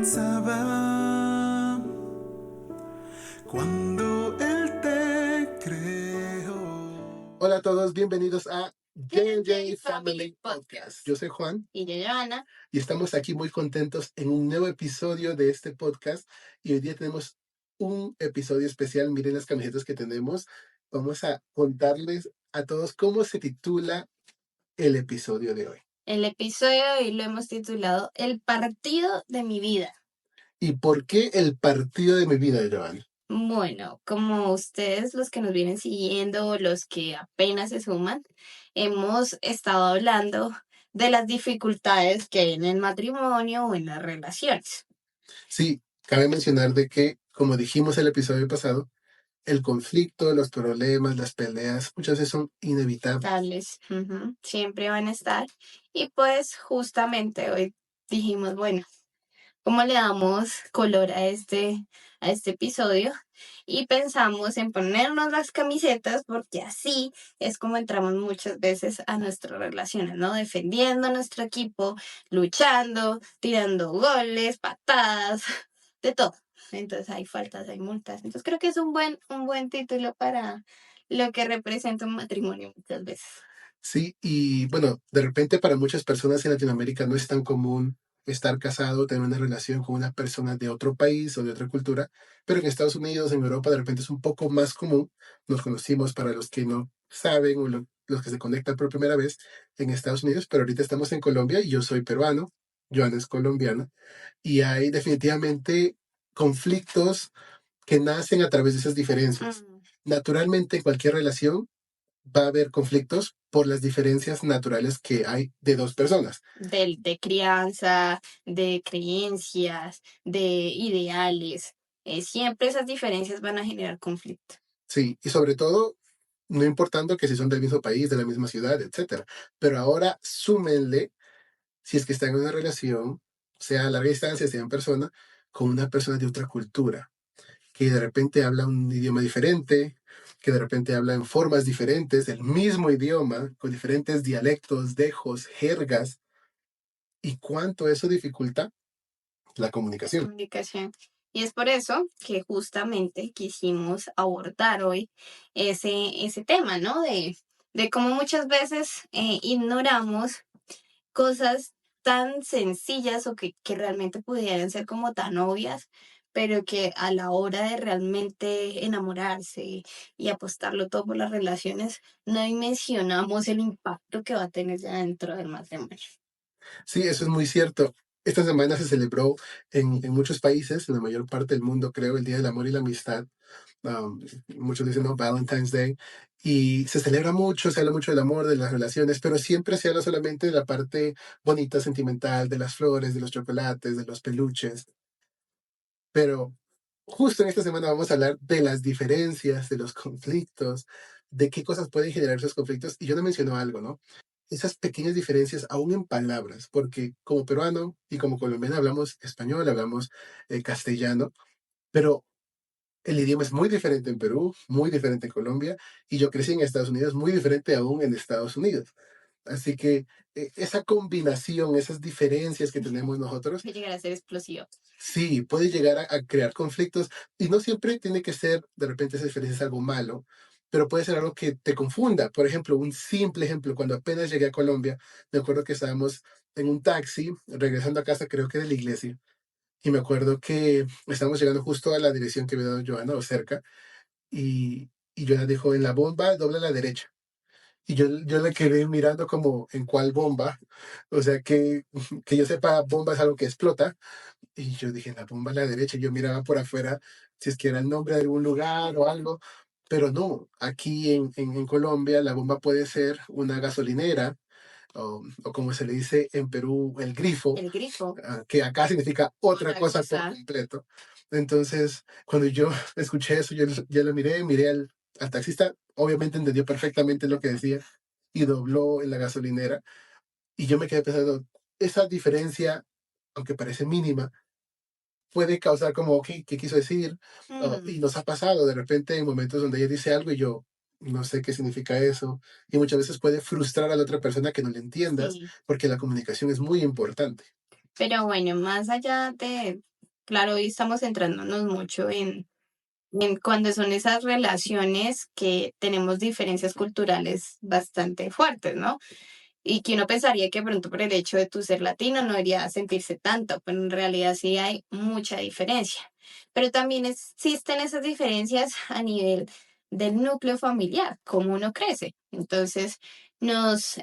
pensaba cuando él te creó. Hola a todos, bienvenidos a J&J Family Podcast. Yo soy Juan Y yo, Joana. y estamos aquí muy contentos en un nuevo episodio de este podcast y hoy día tenemos un episodio especial. Miren las camisetas que tenemos. Vamos a contarles a todos cómo se titula el episodio de hoy. El episodio de hoy lo hemos titulado El partido de mi vida. ¿Y por qué el partido de mi vida, Joan? Bueno, como ustedes, los que nos vienen siguiendo, o los que apenas se suman, hemos estado hablando de las dificultades que hay en el matrimonio o en las relaciones. Sí, cabe mencionar de que, como dijimos el episodio pasado, el conflicto, los problemas, las peleas, muchas veces son inevitables. Tales, siempre van a estar. Y pues justamente hoy dijimos, bueno, ¿cómo le damos color a este episodio? Y pensamos en ponernos las camisetas porque así es como entramos muchas veces a nuestras relaciones, ¿no? Defendiendo a nuestro equipo, luchando, tirando goles, patadas, de todo. Entonces hay faltas, hay multas. Entonces creo que es un buen título para lo que representa un matrimonio muchas veces. Sí, y bueno, de repente para muchas personas en Latinoamérica no es tan común estar casado, tener una relación con una persona de otro país o de otra cultura, pero en Estados Unidos, en Europa, de repente es un poco más común. Nos conocimos, para los que no saben o los que se conectan por primera vez, en Estados Unidos, pero ahorita estamos en Colombia y yo soy peruano, Joana es colombiana, y hay definitivamente conflictos que nacen a través de esas diferencias. Naturalmente, en cualquier relación va a haber conflictos por las diferencias naturales que hay de dos personas. De crianza, de creencias, de ideales. Siempre esas diferencias van a generar conflicto. Sí, y sobre todo, no importando que si son del mismo país, de la misma ciudad, etcétera. Pero ahora súmenle, si es que están en una relación, sea a larga distancia, sea en persona, con una persona de otra cultura, que de repente habla un idioma diferente, que de repente habla en formas diferentes, el mismo idioma, con diferentes dialectos, dejos, jergas, y cuánto eso dificulta la comunicación. Y es por eso que justamente quisimos abordar hoy ese tema, ¿no? De cómo muchas veces ignoramos cosas tan sencillas o que realmente pudieran ser como tan obvias, pero que a la hora de realmente enamorarse y apostarlo todo por las relaciones, no dimensionamos el impacto que va a tener ya dentro del matrimonio. Sí, eso es muy cierto. Esta semana se celebró en muchos países, en la mayor parte del mundo, creo, el Día del Amor y la Amistad. Muchos dicen, no, Valentine's Day. Y se celebra mucho, se habla mucho del amor, de las relaciones, pero siempre se habla solamente de la parte bonita, sentimental, de las flores, de los chocolates, de los peluches. Pero justo en esta semana vamos a hablar de las diferencias, de los conflictos, de qué cosas pueden generar esos conflictos. Y yo no menciono algo, ¿no? Esas pequeñas diferencias aún en palabras, porque como peruano y como colombiano hablamos español, hablamos castellano, pero el idioma es muy diferente en Perú, muy diferente en Colombia, y yo crecí en Estados Unidos, muy diferente aún en Estados Unidos. Así que esa combinación, esas diferencias que tenemos nosotros, Puede llegar a ser explosivo. sí, puede llegar a crear conflictos, y no siempre tiene que ser, de repente, esa diferencia es algo malo, pero puede ser algo que te confunda. Por ejemplo, un simple ejemplo, cuando apenas llegué a Colombia, me acuerdo que estábamos en un taxi, regresando a casa, creo que de la iglesia, y me acuerdo que estábamos llegando justo a la dirección que había dado Joana, o cerca, y Joana dijo, en la bomba, dobla a la derecha. Y yo le quedé mirando como, ¿en cuál bomba? O sea, que yo sepa, bomba es algo que explota. Y yo dije, la bomba a la derecha. Yo miraba por afuera si es que era el nombre de algún lugar o algo. Pero no, aquí en Colombia la bomba puede ser una gasolinera o como se le dice en Perú, el grifo, El grifo. que acá significa otra Otra cosa por cosa. completo. Entonces, cuando yo escuché eso, yo lo miré al taxista, obviamente entendió perfectamente lo que decía y dobló en la gasolinera. Y yo me quedé pensando, esa diferencia, aunque parece mínima, puede causar como, ok, ¿qué quiso decir? Y nos ha pasado de repente en momentos donde ella dice algo y yo no sé qué significa eso. Y muchas veces puede frustrar a la otra persona que no le entiendas, Sí. porque la comunicación es muy importante. Pero bueno, más allá Claro, hoy estamos centrándonos mucho en cuando son esas relaciones que tenemos diferencias culturales bastante fuertes, ¿no? Y que uno pensaría que pronto por el hecho de tu ser latino no debería sentirse tanto, pero en realidad sí hay mucha diferencia. Pero también existen esas diferencias a nivel del núcleo familiar, cómo uno crece. Entonces, nos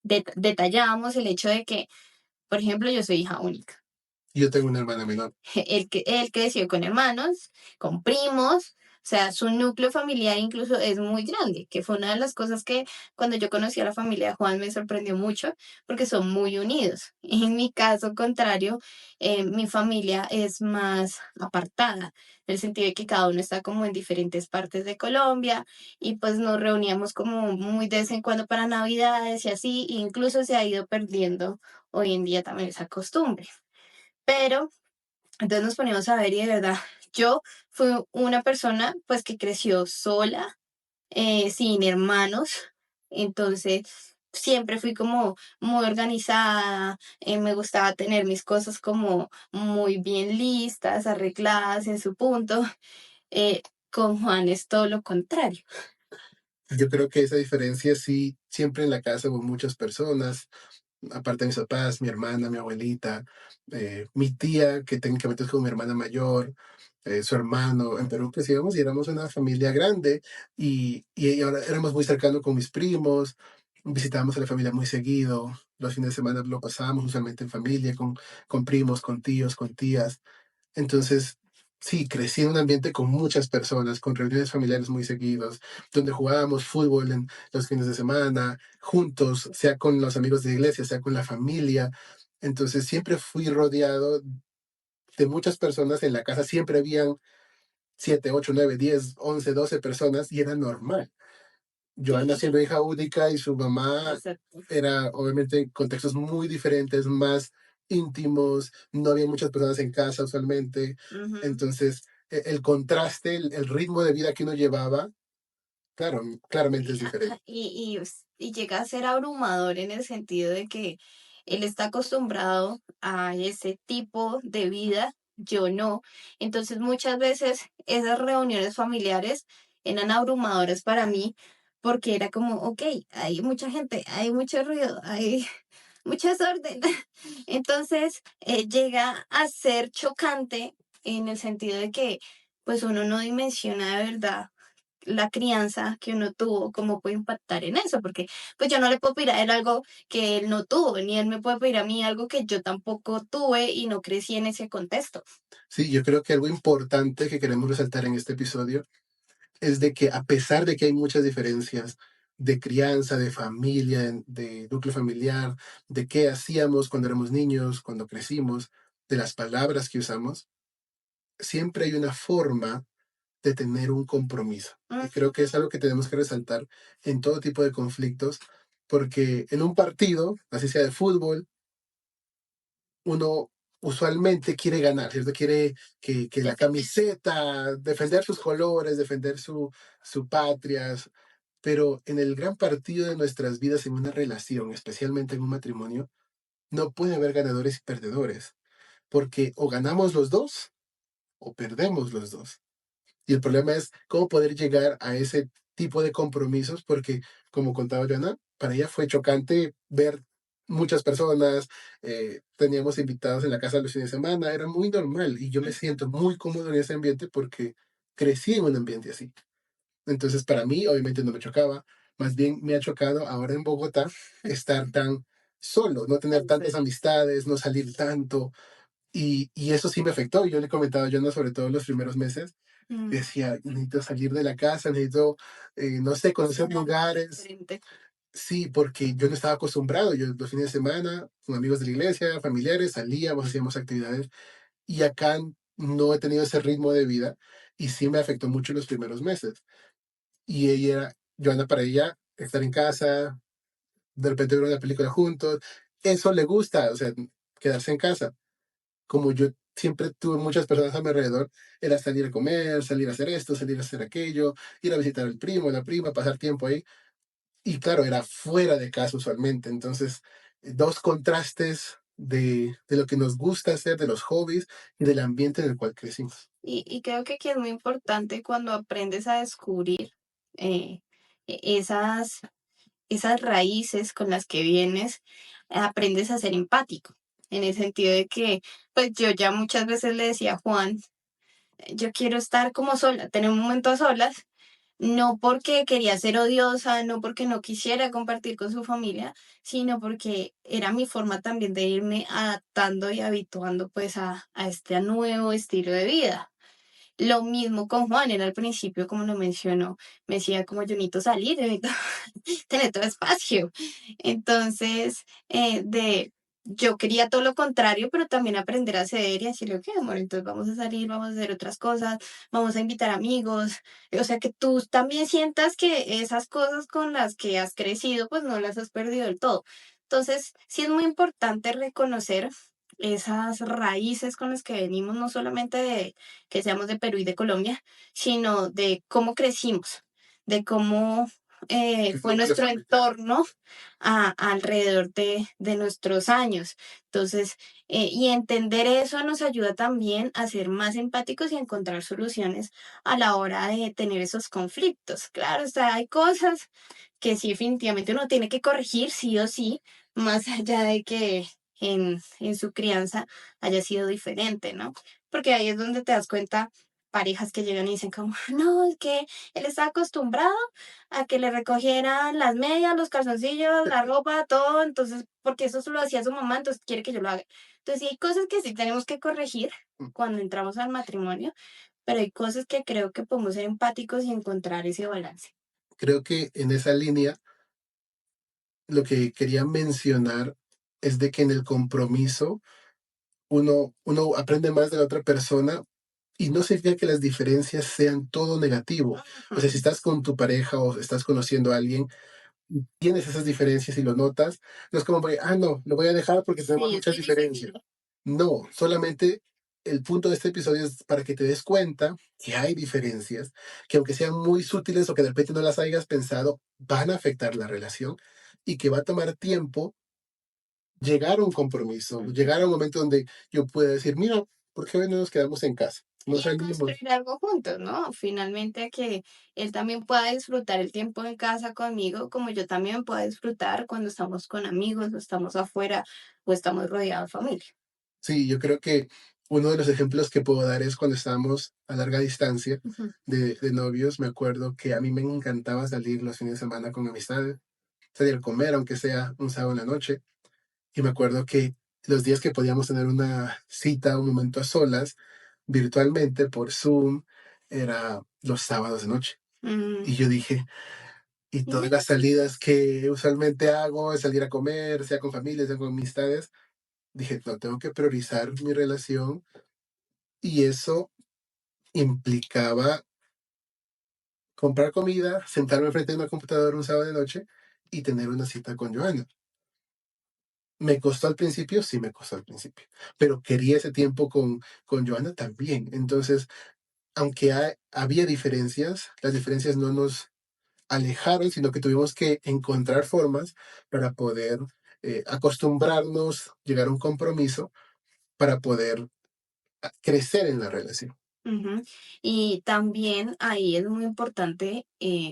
detallábamos el hecho de que, por ejemplo, yo soy hija única. Yo tengo una hermana menor. Él creció con hermanos, con primos, o sea, su núcleo familiar incluso es muy grande, que fue una de las cosas que cuando yo conocí a la familia de Juan me sorprendió mucho, porque son muy unidos. En mi caso contrario, mi familia es más apartada, en el sentido de que cada uno está como en diferentes partes de Colombia y pues nos reuníamos como muy de vez en cuando para Navidades y así, e incluso se ha ido perdiendo hoy en día también esa costumbre. Pero entonces nos poníamos a ver y de verdad, yo fui una persona pues que creció sola, sin hermanos, entonces siempre fui como muy organizada, me gustaba tener mis cosas como muy bien listas, arregladas en su punto. eh, con Juan es todo lo contrario. Yo creo que esa diferencia sí, siempre en la casa hubo muchas personas, aparte de mis papás, mi hermana, mi abuelita, mi tía, que técnicamente es como mi hermana mayor, su hermano. En Perú pues íbamos y éramos una familia grande y ahora éramos muy cercanos con mis primos, visitábamos a la familia muy seguido, los fines de semana lo pasábamos usualmente en familia, con primos, con tíos, con tías. Entonces, sí, crecí en un ambiente con muchas personas, con reuniones familiares muy seguidos, donde jugábamos fútbol en los fines de semana, juntos, sea con los amigos de la iglesia, sea con la familia. Entonces, siempre fui rodeado de muchas personas en la casa, siempre habían 7, 8, 9, 10, 11, 12 personas y era normal. Joana Sí, siendo hija única y su mamá exacto. era obviamente contextos muy diferentes, más íntimos, no había muchas personas en casa usualmente, Ujú. entonces el contraste, el ritmo de vida que uno llevaba, claro, claramente es diferente. Y llega a ser abrumador en el sentido de que él está acostumbrado a ese tipo de vida, yo no. Entonces muchas veces esas reuniones familiares eran abrumadoras para mí porque era como, ok, hay mucha gente, hay mucho ruido, hay mucho desorden. Entonces llega a ser chocante en el sentido de que pues uno no dimensiona de verdad la crianza que uno tuvo, cómo puede impactar en eso, porque pues yo no le puedo pedir a él algo que él no tuvo, ni él me puede pedir a mí algo que yo tampoco tuve y no crecí en ese contexto. Sí, yo creo que algo importante que queremos resaltar en este episodio es de que a pesar de que hay muchas diferencias de crianza, de familia, de núcleo familiar, de qué hacíamos cuando éramos niños, cuando crecimos, de las palabras que usamos, siempre hay una forma de tener un compromiso. Y creo que es algo que tenemos que resaltar en todo tipo de conflictos, porque en un partido, así sea de fútbol, uno usualmente quiere ganar, ¿cierto? Quiere que la camiseta, defender sus colores, defender su patria, pero en el gran partido de nuestras vidas, en una relación, especialmente en un matrimonio, no puede haber ganadores y perdedores, porque o ganamos los dos o perdemos los dos. Y el problema es cómo poder llegar a ese tipo de compromisos, porque, como contaba Joana, para ella fue chocante ver muchas personas, teníamos invitados en la casa los fines de semana, era muy normal y yo me siento muy cómodo en ese ambiente porque crecí en un ambiente así. Entonces, para mí, obviamente no me chocaba, más bien me ha chocado ahora en Bogotá estar tan solo, no tener tantas amistades, no salir tanto, y eso sí me afectó. Yo le comentaba a Joana, sobre todo en los primeros meses, Mm, decía, necesito salir de la casa, necesito, no sé, conocer lugares. diferente. Sí, porque yo no estaba acostumbrado. Yo los fines de semana, con amigos de la iglesia, familiares, salíamos, hacíamos actividades. Y acá no he tenido ese ritmo de vida y sí me afectó mucho los primeros meses. Y ella, Joana, para ella, estar en casa, de repente ver una película juntos, eso le gusta, o sea, quedarse en casa. Como yo siempre tuve muchas personas a mi alrededor, era salir a comer, salir a hacer esto, salir a hacer aquello, ir a visitar al primo, la prima, pasar tiempo ahí. Y claro, era fuera de casa usualmente. Entonces, dos contrastes de lo que nos gusta hacer, de los hobbies y del ambiente en el cual crecimos. Y creo que aquí es muy importante cuando aprendes a descubrir eh, esas, esas raíces con las que vienes, aprendes a ser empático, en el sentido de que, pues yo ya muchas veces le decía a Juan, yo quiero estar como sola, tener un momento a solas, no porque quería ser odiosa, no porque no quisiera compartir con su familia, sino porque era mi forma también de irme adaptando y habituando pues a este nuevo estilo de vida. Lo mismo con Juan, él al principio, como lo mencionó, me decía como yo necesito salir, yo necesito tener todo espacio. Entonces, yo quería todo lo contrario, pero también aprender a ceder y decirle, ok, amor, entonces vamos a salir, vamos a hacer otras cosas, vamos a invitar amigos. O sea, que tú también sientas que esas cosas con las que has crecido, pues no las has perdido del todo. Entonces, sí es muy importante reconocer esas raíces con las que venimos, no solamente de que seamos de Perú y de Colombia, sino de cómo crecimos, de cómo Que fue fue nuestra nuestro familia. entorno alrededor de nuestros años. Entonces, y entender eso nos ayuda también a ser más empáticos y a encontrar soluciones a la hora de tener esos conflictos. Claro, o sea, hay cosas que sí definitivamente uno tiene que corregir sí o sí, más allá de que en su crianza haya sido diferente, ¿no? Porque ahí es donde te das cuenta parejas que llegan y dicen como, no, es que él está acostumbrado a que le recogieran las medias, los calzoncillos, la ropa, todo, entonces, porque eso solo hacía su mamá, entonces quiere que yo lo haga. Entonces, sí hay cosas que sí tenemos que corregir cuando entramos al matrimonio, pero hay cosas que creo que podemos ser empáticos y encontrar ese balance. Creo que en esa línea lo que quería mencionar es de que en el compromiso uno aprende más de la otra persona y no significa que las diferencias sean todo negativo. O sea, Ujú. si estás con tu pareja o estás conociendo a alguien, tienes esas diferencias y lo notas, no es como, no, lo voy a dejar porque tenemos Sí, es muchas muy diferencias. difícil. No, solamente el punto de este episodio es para que te des cuenta que hay diferencias, que aunque sean muy sutiles o que de repente no las hayas pensado, van a afectar la relación y que va a tomar tiempo llegar a un compromiso, Ujú. llegar a un momento donde yo pueda decir, mira, ¿por qué hoy no nos quedamos en casa? No Y a salimos. construir algo juntos, ¿no? Finalmente que él también pueda disfrutar el tiempo en casa conmigo, como yo también pueda disfrutar cuando estamos con amigos, o estamos afuera, o estamos rodeados de familia. Sí, yo creo que uno de los ejemplos que puedo dar es cuando estábamos a larga distancia Ujú. de novios. Me acuerdo que a mí me encantaba salir los fines de semana con amistades, salir a comer, aunque sea un sábado en la noche. Y me acuerdo que los días que podíamos tener una cita, un momento a solas, virtualmente por Zoom, era los sábados de noche. Mm, Y yo dije, y todas las yes. salidas que usualmente hago es salir a comer, sea con familia, sea con amistades, dije, no, tengo que priorizar mi relación y eso implicaba comprar comida, sentarme frente a una computadora un sábado de noche y tener una cita con Joana. ¿Me costó al principio? Sí, me costó al principio, pero quería ese tiempo con Joana también. Entonces, aunque había diferencias, las diferencias no nos alejaron, sino que tuvimos que encontrar formas para poder acostumbrarnos, llegar a un compromiso para poder crecer en la relación. Ujú. Y también ahí es muy importante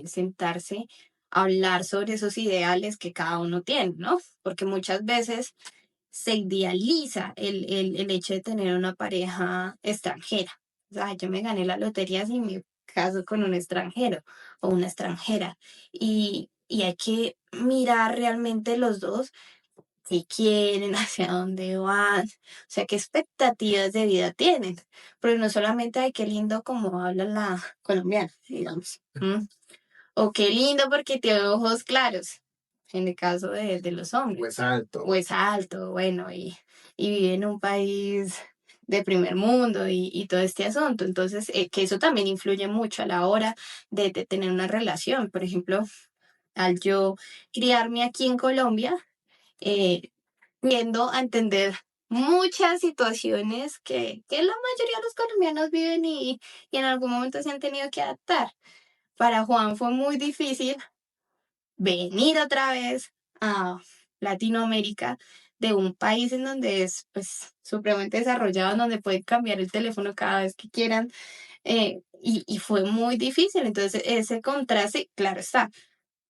sentarse a hablar sobre esos ideales que cada uno tiene, ¿no? Porque muchas veces se idealiza el hecho de tener una pareja extranjera. O sea, yo me gané la lotería si me caso con un extranjero o una extranjera. Y hay que mirar realmente los dos qué quieren, hacia dónde van, o sea, qué expectativas de vida tienen. Pero no solamente, ay, qué lindo como habla la colombiana, digamos. O qué lindo porque tiene ojos claros, en el caso de los hombres. Pues alto. O es alto, bueno, y vive en un país de primer mundo y todo este asunto. Entonces, que eso también influye mucho a la hora de tener una relación. Por ejemplo, al yo criarme aquí en Colombia, eh, tiendo a entender muchas situaciones que la mayoría de los colombianos viven y en algún momento se han tenido que adaptar. Para Juan fue muy difícil venir otra vez a Latinoamérica de un país en donde es pues supremamente desarrollado, en donde pueden cambiar el teléfono cada vez que quieran, y fue muy difícil. Entonces, ese contraste, claro está,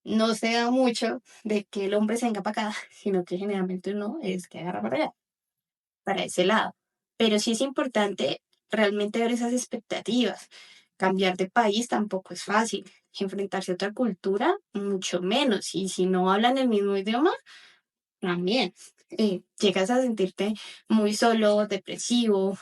no se da mucho de que el hombre se venga para acá, sino que generalmente uno es que agarra para allá, para ese lado. Pero sí es importante realmente ver esas expectativas. Cambiar de país tampoco es fácil. Enfrentarse a otra cultura, mucho menos. Y si no hablan el mismo idioma, también. Llegas a sentirte muy solo, depresivo.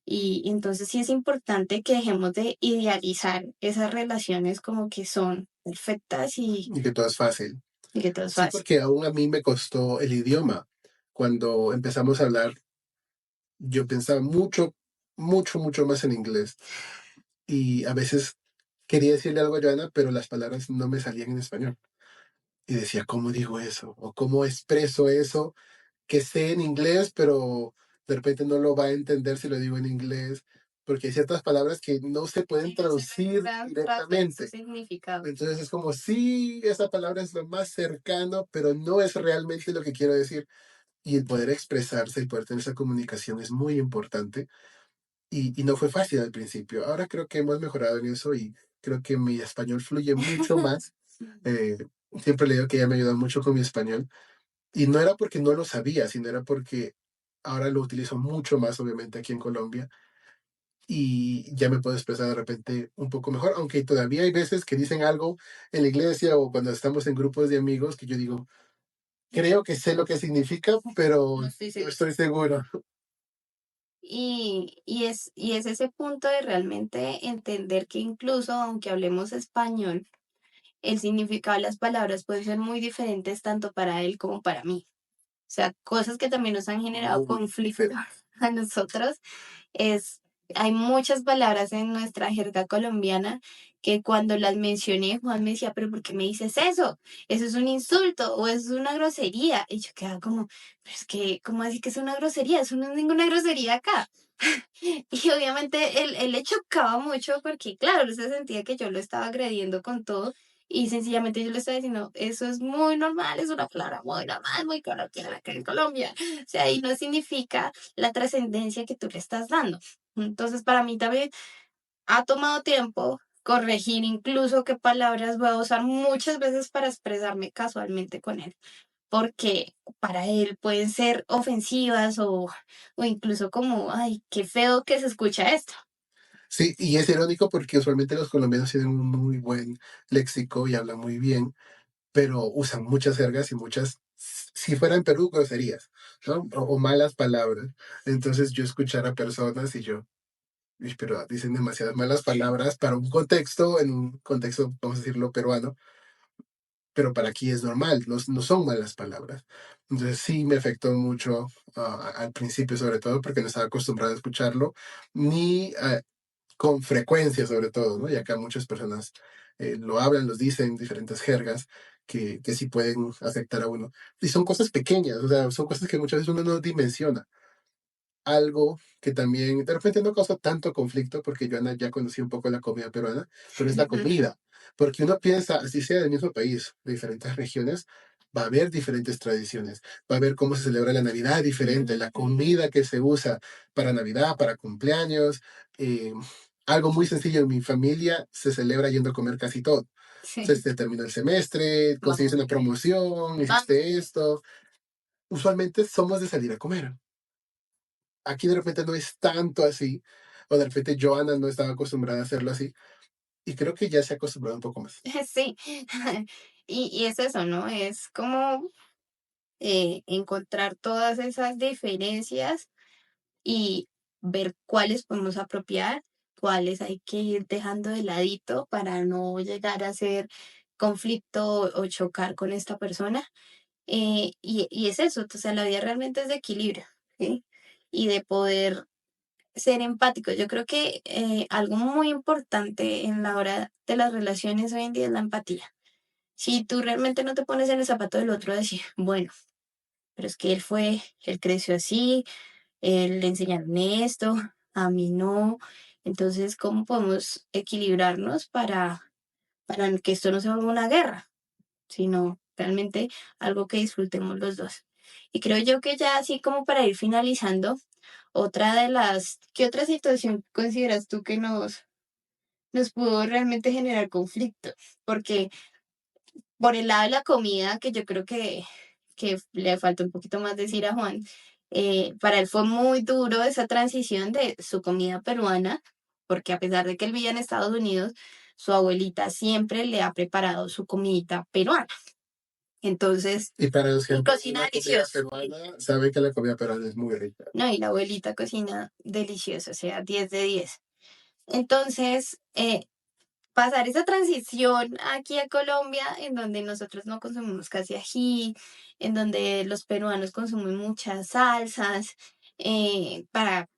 Y entonces sí es importante que dejemos de idealizar esas relaciones como que son perfectas Y que todo es fácil. y que todo es Sí, fácil. porque aún a mí me costó el idioma. Cuando empezamos a hablar, yo pensaba mucho más en inglés. Y a veces quería decirle algo a Joana, pero las palabras no me salían en español. Y decía, ¿cómo digo eso? ¿O cómo expreso eso que sé en inglés, pero de repente no lo va a entender si lo digo en inglés? Porque hay ciertas palabras que no se pueden Sí, no se traducir logran trasladar su directamente. significado. Entonces es como, sí, esa palabra es lo más cercano, pero no es realmente lo que quiero decir. Y el poder expresarse, el poder tener esa comunicación es muy importante. Y no fue fácil al principio. Ahora creo que hemos mejorado en eso y creo que mi español fluye mucho más. Eh, Siempre le digo que ella me ayudó mucho con mi español. Y no era porque no lo sabía, sino era porque ahora lo utilizo mucho más, obviamente, aquí en Colombia. Y ya me puedo expresar de repente un poco mejor, aunque todavía hay veces que dicen algo en la iglesia o cuando estamos en grupos de amigos que yo digo, creo que sé lo que significa, pero No estoy no segura. estoy seguro. Y es ese punto de realmente entender que incluso aunque hablemos español, el significado de las palabras pueden ser muy diferentes tanto para él como para mí. O sea, cosas que también nos han generado Muy conflicto diferente. a nosotros es, hay muchas palabras en nuestra jerga colombiana que cuando las mencioné, Juan me decía, pero ¿por qué me dices eso? Eso es un insulto o es una grosería. Y yo quedaba como, pero es que, ¿cómo así que es una grosería? Eso no es ninguna grosería acá. Y obviamente él le chocaba mucho porque, claro, él se sentía que yo lo estaba agrediendo con todo y sencillamente yo le estaba diciendo, eso es muy normal, es una palabra muy normal, muy coloquial acá en Colombia. O sea, y no significa la trascendencia que tú le estás dando. Entonces, para mí también ha tomado tiempo corregir incluso qué palabras voy a usar muchas veces para expresarme casualmente con él porque para él pueden ser ofensivas o incluso como, ay, qué feo que se escucha esto. Sí, y es irónico porque usualmente los colombianos tienen un muy buen léxico y hablan muy bien, pero usan muchas jergas y muchas, si fuera en Perú, groserías, ¿no? O malas palabras. Entonces yo escuchar a personas y yo, "Uy, pero dicen demasiadas malas palabras para un contexto, en un contexto, vamos a decirlo, peruano, pero para aquí es normal, no son malas palabras. Entonces sí me afectó mucho al principio, sobre todo porque no estaba acostumbrado a escucharlo, ni con frecuencia sobre todo, ¿no? Y acá muchas personas lo hablan, los dicen, diferentes jergas que sí pueden afectar a uno. Y son cosas pequeñas, o sea, son cosas que muchas veces uno no dimensiona. Algo que también de repente no causa tanto conflicto, porque yo Ana, ya conocí un poco la comida peruana, pero es la comida. Porque uno piensa, así sea del mismo país, de diferentes regiones, va a haber diferentes tradiciones, va a haber cómo se celebra la Navidad diferente, la comida que se usa para Navidad, para cumpleaños. eh, Algo muy sencillo en mi familia se celebra yendo a comer casi todo. Sí, Se termina el semestre, conseguiste vamos, una promoción, vamos. hiciste esto. Usualmente somos de salir a comer. Aquí de repente no es tanto así, o de repente Joana no estaba acostumbrada a hacerlo así, y creo que ya se ha acostumbrado un poco más. Sí. Y es eso, ¿no? Es como encontrar todas esas diferencias y ver cuáles podemos apropiar, cuáles hay que ir dejando de ladito para no llegar a ser conflicto o chocar con esta persona. Y es eso, o sea, la vida realmente es de equilibrio, ¿sí? Y de poder ser empático. Yo creo que algo muy importante en la hora de las relaciones hoy en día es la empatía. Si tú realmente no te pones en el zapato del otro, decir, bueno, pero es que él creció así, él le enseñaron esto, a mí no. Entonces, ¿cómo podemos equilibrarnos para que esto no se vuelva una guerra, sino realmente algo que disfrutemos los dos? Y creo yo que ya así como para ir finalizando, ¿qué otra situación consideras tú que nos pudo realmente generar conflicto? Porque por el lado de la comida, que yo creo que le falta un poquito más decir a Juan, para él fue muy duro esa transición de su comida peruana, porque a pesar de que él vivía en Estados Unidos, su abuelita siempre le ha preparado su comidita peruana. Entonces, Y para los que y han comido cocina la comida delicioso. peruana, saben que la comida peruana es muy rica. No, y la abuelita cocina delicioso, o sea, 10 de 10. Entonces, pasar esa transición aquí a Colombia, en donde nosotros no consumimos casi ají, en donde los peruanos consumen muchas salsas, para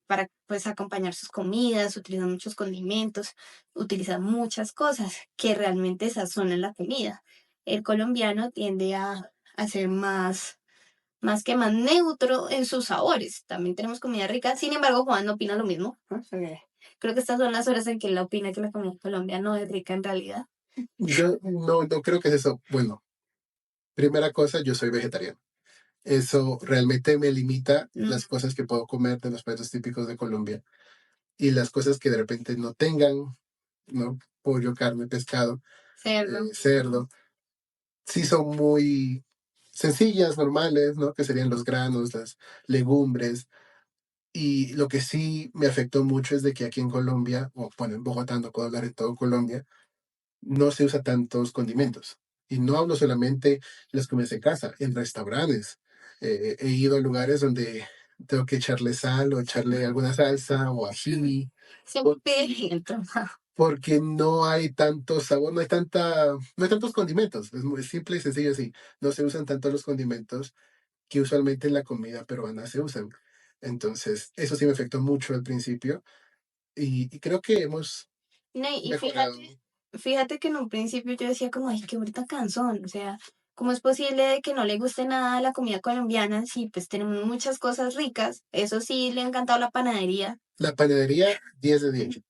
pues acompañar sus comidas, utilizan muchos condimentos, utilizan muchas cosas que realmente sazonan la comida. El colombiano tiende a ser más neutro en sus sabores. También tenemos comida rica. Sin embargo, Juan no opina lo mismo, ¿no? Creo que estas son las horas en que él opina que la comida colombiana no es rica en realidad. Yo no creo que es eso. Bueno, primera cosa, yo soy vegetariano. Eso realmente me limita Mm, las cosas que puedo comer de los platos típicos de Colombia y las cosas que de repente no tengan, ¿no? Pollo, carne, pescado, cerdo. cerdo. Sí son muy sencillas, normales, ¿no? Que serían los granos, las legumbres. Y lo que sí me afectó mucho es de que aquí en Colombia, o bueno, en Bogotá, no puedo hablar en todo Colombia, no se usa tantos condimentos. Y no hablo solamente las comidas en casa, en restaurantes. He ido a lugares donde tengo que echarle sal o echarle alguna salsa o ají, Se por- pimiento. porque no hay tanto sabor, no hay tantos condimentos. Es muy simple y sencillo así. No se usan tanto los condimentos que usualmente en la comida peruana se usan. Entonces, eso sí me afectó mucho al principio y creo que hemos No, y mejorado. fíjate que en un principio yo decía como, ay, qué bonita canción. O sea, ¿cómo es posible de que no le guste nada la comida colombiana si pues tenemos muchas cosas ricas? Eso sí, le ha encantado la panadería. La panadería, 10 de 10.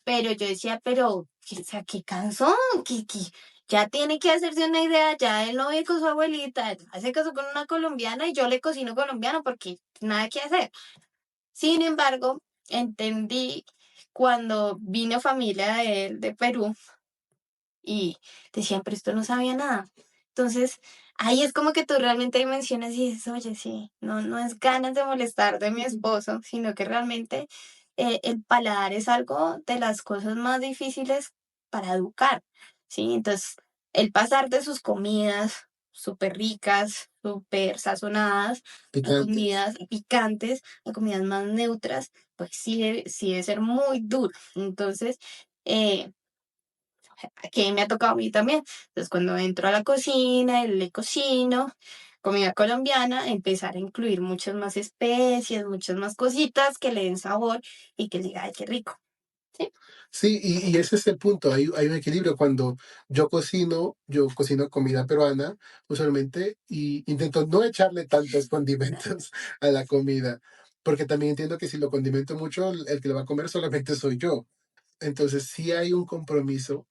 Pero yo decía, pero, o sea, qué cansón, que ya tiene que hacerse una idea, ya él no vive con su abuelita, ya se casó con una colombiana y yo le cocino colombiano porque nada que hacer. Sin embargo, entendí cuando vino familia de él de Perú y decían, pero esto no sabía nada. Entonces, ahí es como que tú realmente mencionas y dices, oye, sí, no es ganas de molestar de mi esposo, sino que realmente el paladar es algo de las cosas más difíciles para educar, ¿sí? Entonces, el pasar de sus comidas súper ricas, súper sazonadas, a Picantes. comidas picantes, a comidas más neutras, pues sí debe ser muy duro. Entonces, eh, que me ha tocado a mí también. Entonces, cuando entro a la cocina y le cocino comida colombiana, empezar a incluir muchas más especies, muchas más cositas que le den sabor y que diga, ay, qué rico. ¿Sí? Sí, y ese es el punto, hay un equilibrio. Cuando yo cocino comida peruana usualmente y intento no echarle tantos condimentos a la comida, porque también entiendo que si lo condimento mucho, el que lo va a comer solamente soy yo. Entonces sí hay un compromiso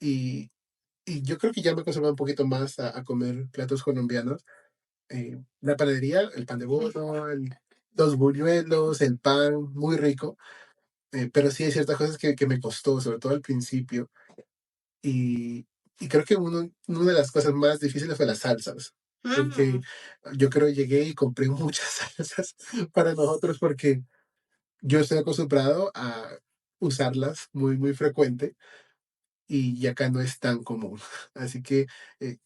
y, y yo creo que ya me acostumbrado un poquito más a comer platos colombianos. La panadería, el pan de bono, los buñuelos, el pan, muy rico. Pero sí hay ciertas cosas que me costó, sobre todo al principio. Y, y creo que una de las cosas más difíciles fue las salsas. Porque Mm, yo creo llegué y compré muchas salsas para nosotros porque yo estoy acostumbrado a usarlas muy, muy frecuente y acá no es tan común. Así que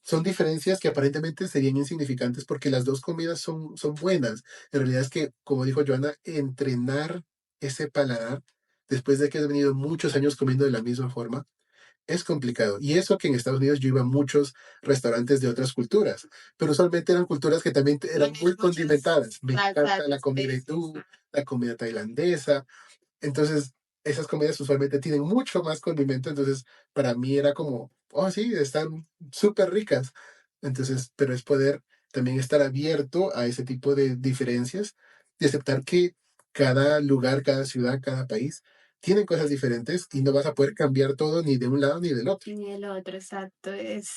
son diferencias que aparentemente serían insignificantes porque las dos comidas son buenas. En realidad es que, como dijo Joana, entrenar ese paladar después de que has venido muchos años comiendo de la misma forma es complicado. Y eso que en Estados Unidos yo iba a muchos restaurantes de otras culturas, pero usualmente eran culturas que también eran muy condimentadas. Me encanta salsas, la comida especies. hindú, la comida tailandesa, entonces, esas comidas usualmente tienen mucho más condimento, entonces para mí era como, oh sí, están súper ricas. Entonces, pero es poder también estar abierto a ese tipo de diferencias y aceptar que cada lugar, cada ciudad, cada país tienen cosas diferentes y no vas a poder cambiar todo ni de un lado ni del otro. Y el otro, exacto.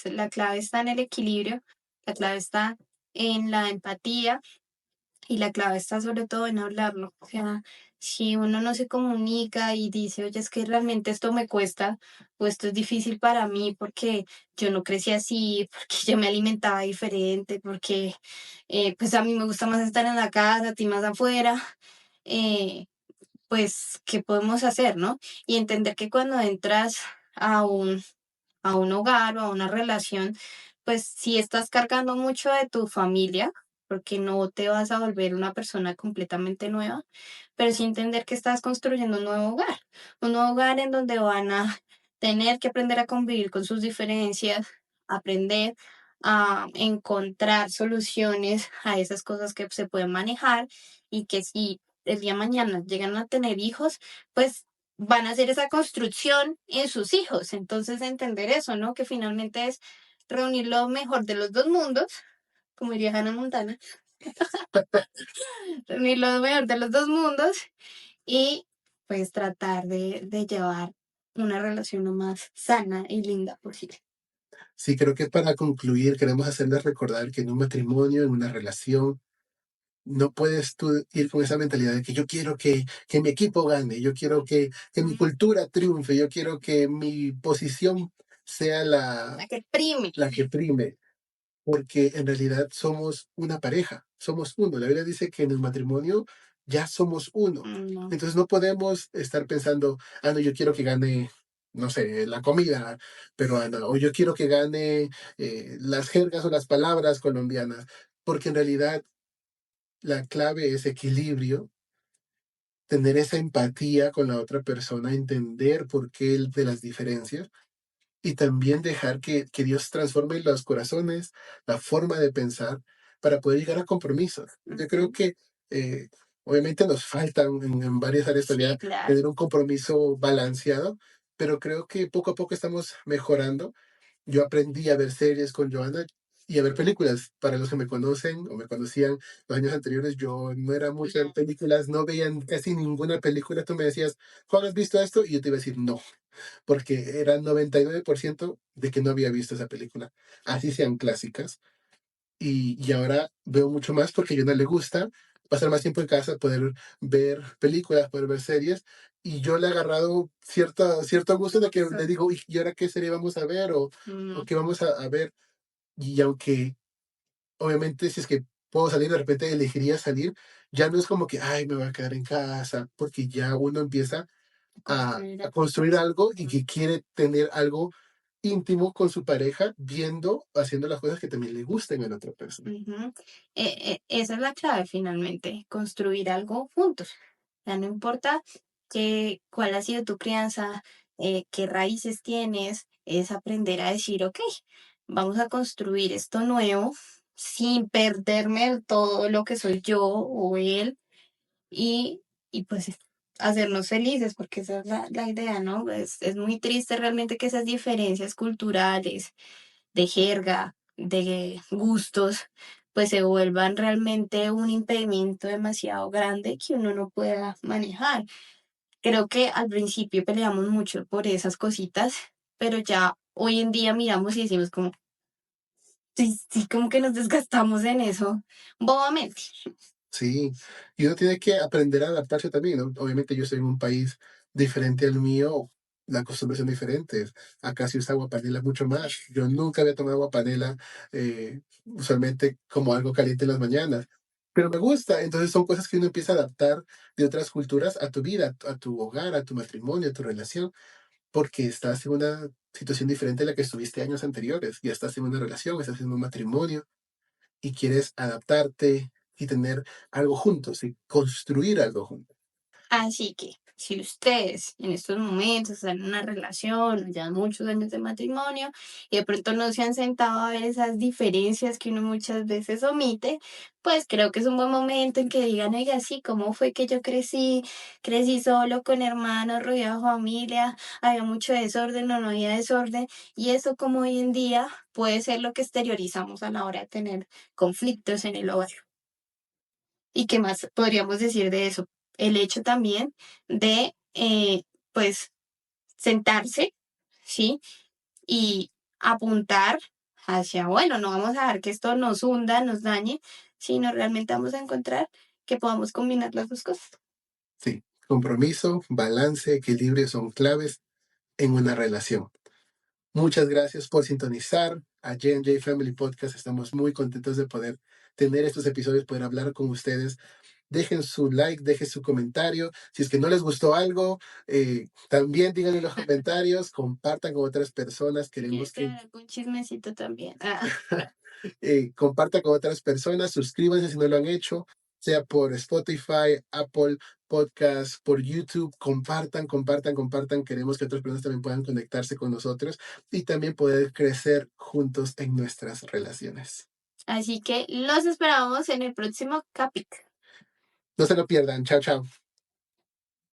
La clave está en el equilibrio. La clave está en la empatía y la clave está sobre todo en hablarlo. O sea, si uno no se comunica y dice, oye, es que realmente esto me cuesta o esto es difícil para mí porque yo no crecí así, porque yo me alimentaba diferente, porque pues a mí me gusta más estar en la casa, a ti más afuera. eh, pues, ¿qué podemos hacer, no? Y entender que cuando entras a un hogar o a una relación, pues si estás cargando mucho de tu familia, porque no te vas a volver una persona completamente nueva, pero sí entender que estás construyendo un nuevo hogar en donde van a tener que aprender a convivir con sus diferencias, aprender a encontrar soluciones a esas cosas que se pueden manejar y que si el día de mañana llegan a tener hijos, pues van a hacer esa construcción en sus hijos. Entonces, entender eso, ¿no? Que finalmente es reunir lo mejor de los dos mundos, como diría Hannah Montana, reunir lo mejor de los dos mundos y pues tratar de llevar una relación lo más sana y linda posible. Sí, creo que para concluir queremos hacerles recordar que en un matrimonio, en una relación, no puedes tú ir con esa mentalidad de que yo quiero que mi equipo gane, yo quiero que mi cultura triunfe, yo quiero que mi posición sea La que prime. la que prime, porque en realidad somos una pareja, somos uno. La Biblia dice que en el matrimonio ya somos uno. No. Entonces no podemos estar pensando, no, yo quiero que gane, no sé, la comida peruana, o yo quiero que gane las jergas o las palabras colombianas, porque en realidad la clave es equilibrio, tener esa empatía con la otra persona, entender por qué de las diferencias y también dejar que Dios transforme los corazones, la forma de pensar para poder llegar a compromisos. Yo creo Ujú. que obviamente nos faltan en varias áreas Sí, todavía claro. tener un compromiso balanceado, pero creo que poco a poco estamos mejorando. Yo aprendí a ver series con Joana y a ver películas. Para los que me conocen o me conocían los años anteriores, yo no era mucho de ver películas, no veía casi ninguna película. Tú me decías, Juan, ¿has visto esto? Y yo te iba a decir, no, porque era 99% de que no había visto esa película. Así sean clásicas. Y ahora veo mucho más porque a Jonah le gusta pasar más tiempo en casa, poder ver películas, poder ver series. Y yo le he agarrado cierto gusto de que le digo, ¿y ahora qué serie vamos a ver? O Mm, qué vamos a ver. Y aunque, obviamente, si es que puedo salir, de repente elegiría salir, ya no es como que, ay, me voy a quedar en casa, porque ya uno empieza construir a algo construir juntos. algo y que quiere tener algo íntimo con su pareja, viendo, haciendo las cosas que también le gusten a la otra persona. Ujú. Esa es la clave finalmente, construir algo juntos. O sea, no importa cuál ha sido tu crianza, qué raíces tienes, es aprender a decir, ok, vamos a construir esto nuevo sin perderme del todo lo que soy yo o él y, y pues hacernos felices, porque esa es la idea, ¿no? Es muy triste realmente que esas diferencias culturales, de jerga, de gustos, pues se vuelvan realmente un impedimento demasiado grande que uno no pueda manejar. Creo que al principio peleamos mucho por esas cositas, pero ya hoy en día miramos y decimos como, sí, sí, como que nos desgastamos en eso bobamente. Sí, y uno tiene que aprender a adaptarse también, ¿no? Obviamente yo estoy en un país diferente al mío, las costumbres son diferentes. Acá se usa agua panela mucho más. Yo nunca había tomado agua panela, usualmente como algo caliente en las mañanas, pero me gusta. Entonces son cosas que uno empieza a adaptar de otras culturas a tu vida, a tu hogar, a tu matrimonio, a tu relación, porque estás en una situación diferente a la que estuviste años anteriores. Ya estás en una relación, estás en un matrimonio y quieres adaptarte y tener algo juntos y construir algo juntos. Así que si ustedes en estos momentos están en una relación, ya muchos años de matrimonio, y de pronto no se han sentado a ver esas diferencias que uno muchas veces omite, pues creo que es un buen momento en que digan, oiga, sí, ¿cómo fue que yo crecí? Crecí solo con hermanos, rodeado de familia, había mucho desorden o no había desorden, y eso como hoy en día puede ser lo que exteriorizamos a la hora de tener conflictos en el hogar. ¿Y qué más podríamos decir de eso? El hecho también de, pues, sentarse, ¿sí? Y apuntar. hacia, bueno, no vamos a dejar que esto nos hunda, nos dañe, sino realmente vamos a encontrar que podamos combinar las dos cosas. Sí, compromiso, balance, equilibrio son claves en una relación. Muchas gracias por sintonizar a J&J Family Podcast. Estamos muy contentos de poder tener estos episodios, poder hablar con ustedes. Dejen su like, dejen su comentario. Si es que no les gustó algo, también díganlo en los comentarios, compartan con otras personas. Si Queremos quieres que traer algún chismecito también. compartan con otras personas, suscríbanse si no lo han hecho, sea por Spotify, Apple Podcast, por YouTube, compartan, compartan, compartan. Queremos que otras personas también puedan conectarse con nosotros y también poder crecer juntos en nuestras relaciones. Así que los esperamos en el próximo capítulo. No se lo pierdan. Chao, chao.